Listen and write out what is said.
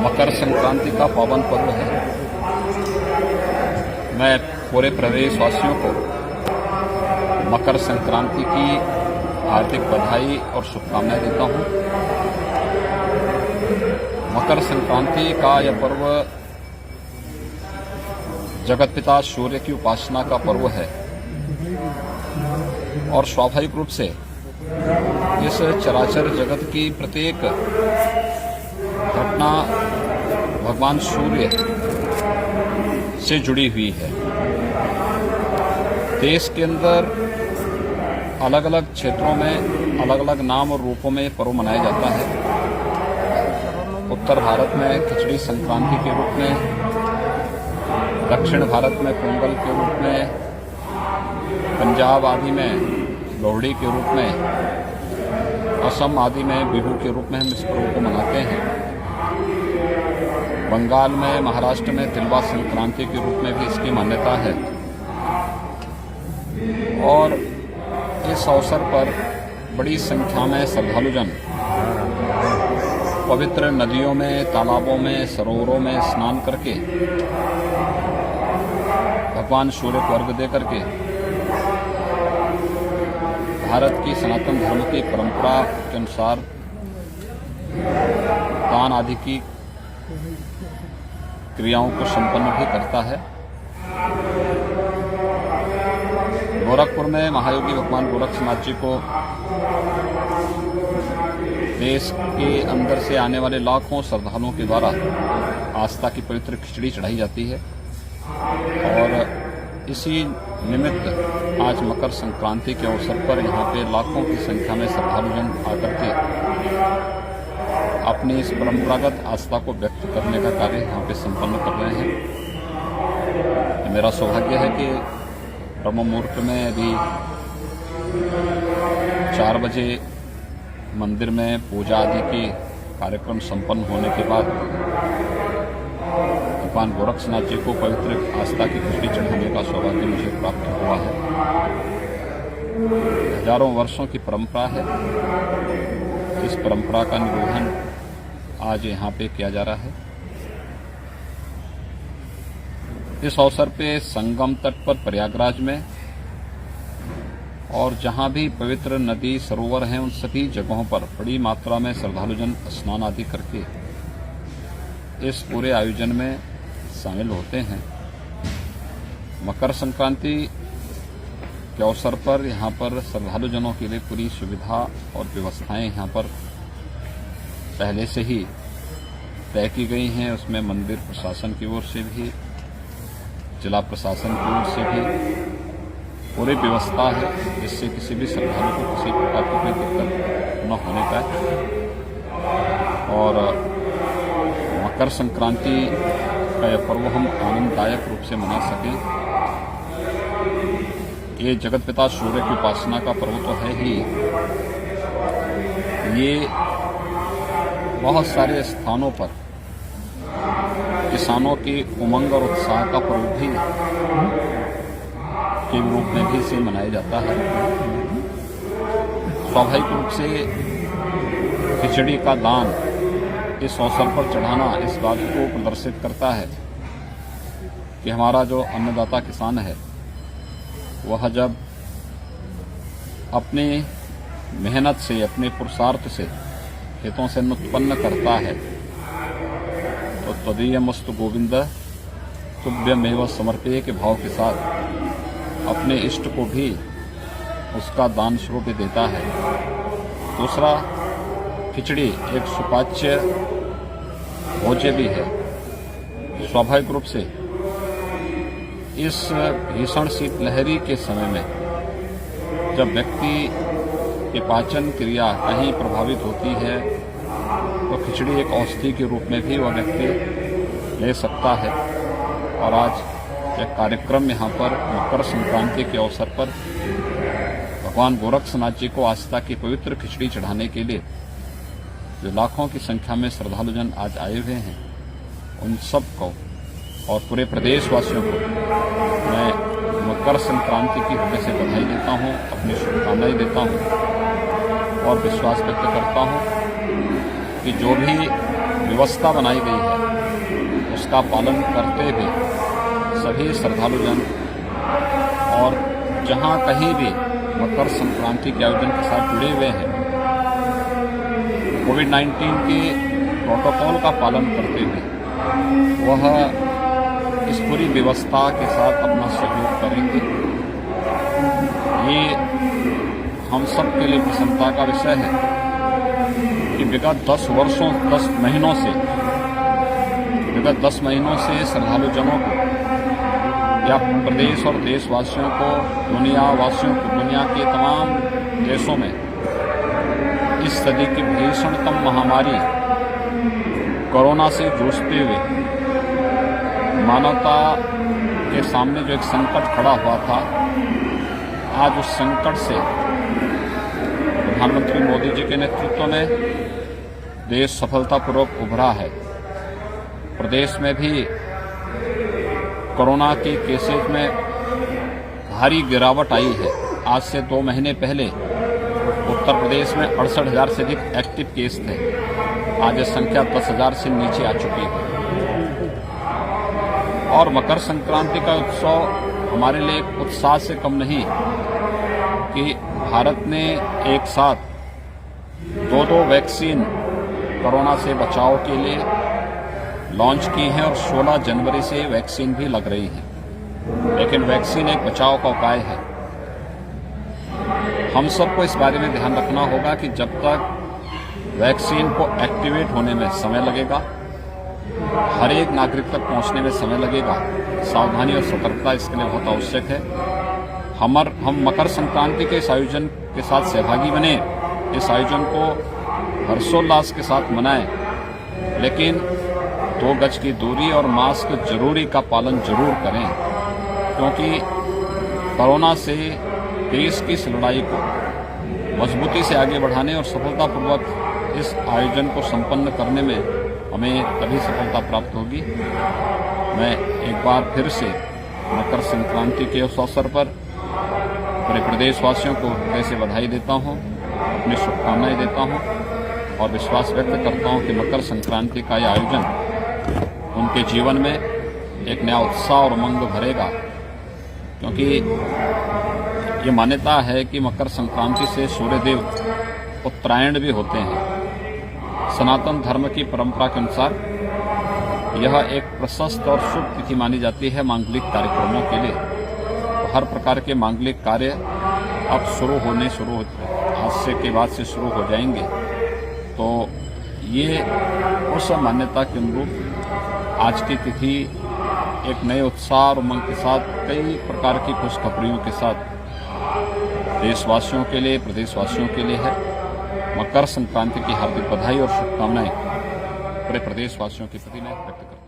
मकर संक्रांति का पावन पर्व है। मैं पूरे प्रदेशवासियों को मकर संक्रांति की हार्दिक बधाई और शुभकामनाएं देता हूं। मकर संक्रांति का यह पर्व जगतपिता सूर्य की उपासना का पर्व है और स्वाभाविक रूप से इस चराचर जगत की प्रत्येक घटना भगवान सूर्य से जुड़ी हुई है। देश के अंदर अलग अलग क्षेत्रों में अलग अलग नाम और रूपों में पर्व मनाया जाता है। उत्तर भारत में खिचड़ी संक्रांति के रूप में, दक्षिण भारत में पोंगल के रूप में, पंजाब आदि में लोहड़ी के रूप में, असम आदि में बिहू के रूप में हम इस पर्व को मनाते हैं। बंगाल में, महाराष्ट्र में तिलवा संक्रांति के रूप में भी इसकी मान्यता है। और इस अवसर पर बड़ी संख्या में श्रद्धालुजन पवित्र नदियों में, तालाबों में, सरोवरों में स्नान करके भगवान सूर्य को अर्घ्य दे करके भारत की सनातन धर्म की परंपरा के अनुसार दान आदि की क्रियाओं को संपन्न भी करता है। गोरखपुर में महायोगी भगवान गोरक्षनाथ जी को देश के अंदर से आने वाले लाखों श्रद्धालुओं के द्वारा आस्था की पवित्र खिचड़ी चढ़ाई जाती है और इसी निमित्त आज मकर संक्रांति के अवसर पर यहाँ पे लाखों की संख्या में श्रद्धालुजन आकर के अपनी इस परंपरागत आस्था को व्यक्त करने का कार्य यहाँ पे संपन्न कर रहे हैं। मेरा सौभाग्य है कि ब्रह्म मुहूर्त में अभी 4 बजे मंदिर में पूजा आदि के कार्यक्रम संपन्न होने के बाद भगवान गोरक्षनाथ जी को पवित्र आस्था की खिचड़ी चढ़ाने का सौभाग्य मुझे प्राप्त हुआ है। हजारों वर्षों की परंपरा है। इस परंपरा का निर्वहन आज यहाँ पे किया जा रहा है। इस अवसर पे संगम तट पर प्रयागराज में और जहाँ भी पवित्र नदी सरोवर हैं उन सभी जगहों पर बड़ी मात्रा में श्रद्धालुजन स्नान आदि करके इस पूरे आयोजन में शामिल होते हैं। मकर संक्रांति के अवसर पर यहाँ पर श्रद्धालुजनों के लिए पूरी सुविधा और व्यवस्थाएं यहाँ पर पहले से ही तय की गई हैं। उसमें मंदिर प्रशासन की ओर से भी, जिला प्रशासन की ओर से भी पूरी व्यवस्था है जिससे किसी भी श्रद्धालु को किसी प्रकार की कोई दिक्कत न होने पाए। और मकर संक्रांति का यह पर्व हम आनंददायक रूप से मना सकें। ये जगतपिता सूर्य की उपासना का पर्व तो है ही, ये बहुत सारे स्थानों पर किसानों की उमंग और उत्साह का पर्व भी के रूप में भी इसे मनाया जाता है। स्वाभाविक रूप से खिचड़ी का दान इस अवसर पर चढ़ाना इस बात को प्रदर्शित करता है कि हमारा जो अन्नदाता किसान है वह जब अपनी मेहनत से, अपने पुरुषार्थ से खेतों से उत्पन्न करता है तो तदीयमस्तु गोविंद तुभ्यमेव समर्पये के भाव के साथ अपने इष्ट को भी उसका दान स्वरूप देता है। दूसरा, खिचड़ी एक सुपाच्य भोज्य भी है। स्वाभाविक रूप से इस भीषण शीतलहरी के समय में जब व्यक्ति की पाचन क्रिया कहीं प्रभावित होती है तो खिचड़ी एक औषधि के रूप में भी वह व्यक्ति ले सकता है। और आज यह कार्यक्रम यहाँ पर मकर संक्रांति के अवसर पर भगवान गोरक्षनाथ जी को आस्था की पवित्र खिचड़ी चढ़ाने के लिए जो लाखों की संख्या में श्रद्धालुजन आज आए हुए हैं, उन सब को और पूरे प्रदेशवासियों को मैं मकर संक्रांति की हृदय से बधाई देता हूँ, अपनी शुभकामनाएं देता हूँ और विश्वास व्यक्त करता हूँ कि जो भी व्यवस्था बनाई गई है उसका पालन करते हुए सभी श्रद्धालुजन और जहां कहीं भी मकर संक्रांति के आयोजन के साथ जुड़े हुए हैं, कोविड-19 के प्रोटोकॉल का पालन करते हुए वह इस पूरी व्यवस्था के साथ अपना सहयोग करेंगे। ये हम सब के लिए प्रसन्नता का विषय है कि विगत 10 महीनों से श्रद्धालुजनों को या प्रदेश और देशवासियों को, दुनियावासियों को, दुनिया के तमाम देशों में इस सदी की भीषणतम महामारी कोरोना से जूझते हुए मानवता के सामने जो एक संकट खड़ा हुआ था, आज उस संकट से प्रधानमंत्री मोदी जी के नेतृत्व में देश सफलतापूर्वक उभरा है। प्रदेश में भी कोरोना के केसेस में भारी गिरावट आई है। आज से 2 महीने पहले उत्तर प्रदेश में 68,000 से अधिक एक्टिव केस थे। आज यह संख्या 10,000 से नीचे आ चुकी है। और मकर संक्रांति का उत्सव हमारे लिए एक उत्साह से कम नहीं कि भारत ने एक साथ 2 वैक्सीन कोरोना से बचाव के लिए लॉन्च की हैं और 16 जनवरी से वैक्सीन भी लग रही है। लेकिन वैक्सीन एक बचाव का उपाय है। हम सबको इस बारे में ध्यान रखना होगा कि जब तक वैक्सीन को एक्टिवेट होने में समय लगेगा, हर एक नागरिक तक पहुंचने में समय लगेगा, सावधानी और सतर्कता इसके लिए बहुत आवश्यक है। हम मकर संक्रांति के इस आयोजन के साथ सहभागी बने, इस आयोजन को हर्षोल्लास के साथ मनाएं, लेकिन 2 गज की दूरी और मास्क जरूरी का पालन जरूर करें, क्योंकि कोरोना से देश की इस लड़ाई को मजबूती से आगे बढ़ाने और सफलतापूर्वक इस आयोजन को संपन्न करने में हमें तभी सफलता प्राप्त होगी। मैं एक बार फिर से मकर संक्रांति के उस अवसर पर पूरे प्रदेशवासियों को हृदय से बधाई देता हूं, अपनी शुभकामनाएं देता हूं और विश्वास व्यक्त करता हूं कि मकर संक्रांति का यह आयोजन उनके जीवन में एक नया उत्साह और उमंग भरेगा, क्योंकि ये मान्यता है कि मकर संक्रांति से सूर्यदेव उत्तरायण भी होते हैं। सनातन धर्म की परंपरा के अनुसार यह एक प्रशस्त और शुभ तिथि मानी जाती है मांगलिक कार्यक्रमों के लिए। तो हर प्रकार के मांगलिक कार्य अब आज से के बाद से शुरू हो जाएंगे। तो ये उस मान्यता के अनुरूप आज की तिथि एक नए उत्साह और उमंग के साथ, कई प्रकार की खुशखबरियों के साथ देशवासियों के लिए, प्रदेशवासियों के लिए है। मकर संक्रांति की हार्दिक बधाई और शुभकामनाएं पूरे प्रदेशवासियों के प्रति मैं व्यक्त करता हूं।